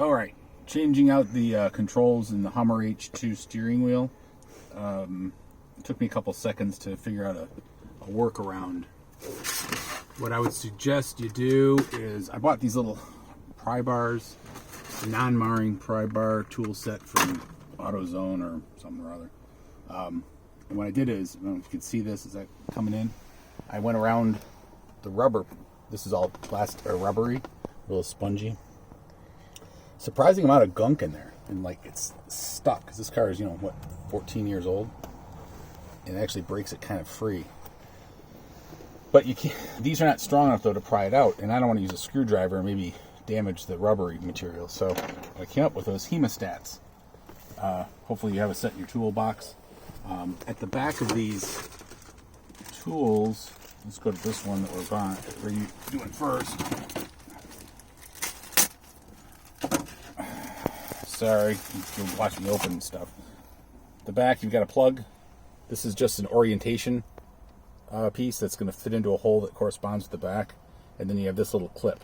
All right, changing out the controls in the Hummer H2 steering wheel. It took me a couple seconds to figure out a workaround. What I would suggest you do is, I bought these little pry bars, non-marring pry bar tool set from AutoZone or something or other. And what I did is, I don't know if you can see this, is that coming in? I went around the rubber. This is all plastic or rubbery, a little spongy. Surprising amount of gunk in there, and like it's stuck because this car is, 14 years old, and it actually breaks it kind of free. But you can't. These are not strong enough though to pry it out, and I don't want to use a screwdriver and maybe damage the rubbery material. So what I came up with those hemostats. Hopefully you have a set in your toolbox. At the back of these tools, let's go to this one that we're doing first. Sorry, you're watching me open stuff. The back, you've got a plug. This is just an orientation piece that's going to fit into a hole that corresponds with the back. And then you have this little clip.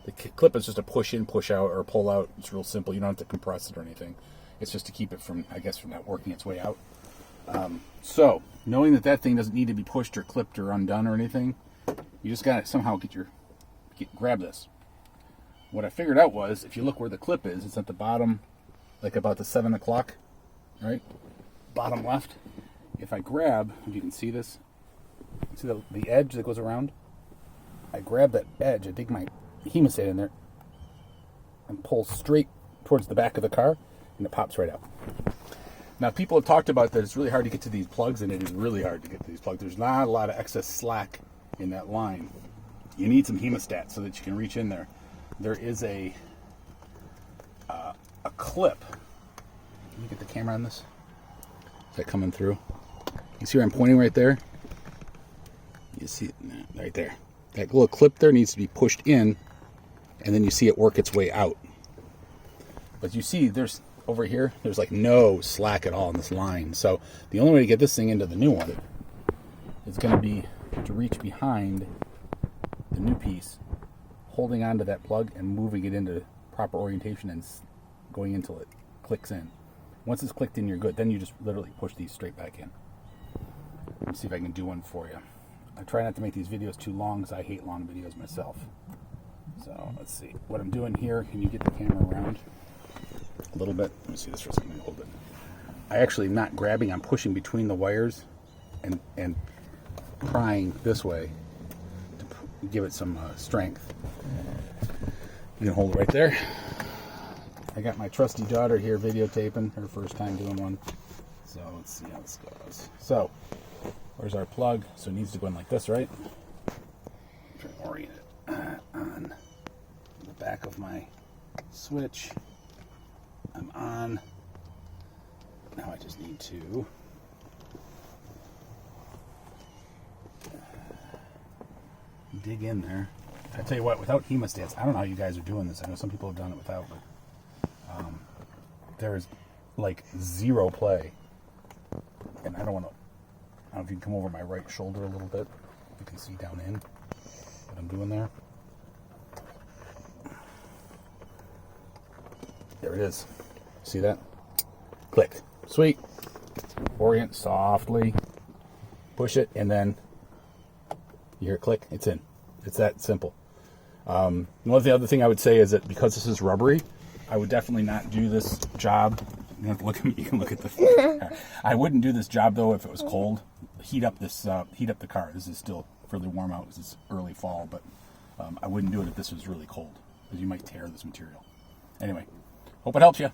The clip is just a push in, push out, or pull out. It's real simple. You don't have to compress it or anything. It's just to keep it from, from not working its way out. So, knowing that thing doesn't need to be pushed or clipped or undone or anything, you just got to somehow grab this. What I figured out was, if you look where the clip is, it's at the bottom, like about the 7 o'clock, right? Bottom left. If I grab, if you can see this, see the edge that goes around? I grab that edge, I dig my hemostat in there, and pull straight towards the back of the car, and it pops right out. Now, people have talked about that it's really hard to get to these plugs, and it is really hard to get to these plugs. There's not a lot of excess slack in that line. You need some hemostat so that you can reach in there. There is a clip. Let me get the camera on this. Is that coming through? You see where I'm pointing right there? You see it right there. That little clip there needs to be pushed in, and then you see it work its way out. But you see, over here, there's like no slack at all in this line. So the only way to get this thing into the new one is going to be to reach behind the new piece, holding onto that plug and moving it into proper orientation and going until it clicks in. Once it's clicked in, you're good. Then you just literally push these straight back in. Let me see if I can do one for you. I try not to make these videos too long because I hate long videos myself. So let's see what I'm doing here. Can you get the camera around a little bit? Let me see this for a second. Hold it. I actually am not grabbing. I'm pushing between the wires and prying this way to give it some strength. You can hold it right there. I got my trusty daughter here videotaping her first time doing one. So let's see how this goes. So where's our plug? So it needs to go in like this, right? I'm trying to orient it on the back of my switch. I'm on. Now I just need to dig in there. I tell you what, without hemostats, I don't know how you guys are doing this. I know some people have done it without, but there is like zero play. And I don't know if you can come over my right shoulder a little bit. You can see down in what I'm doing there. There it is. See that? Click. Sweet. Orient softly. Push it, and then you hear it click. It's in. It's that simple. One of the other thing I would say is that because this is rubbery, I would definitely not do this job. You don't have to look at me. You can look at the. I wouldn't do this job though if it was cold. Heat up the car. This is still fairly warm out because it's early fall, but I wouldn't do it if this was really cold because you might tear this material. Anyway, hope it helps you.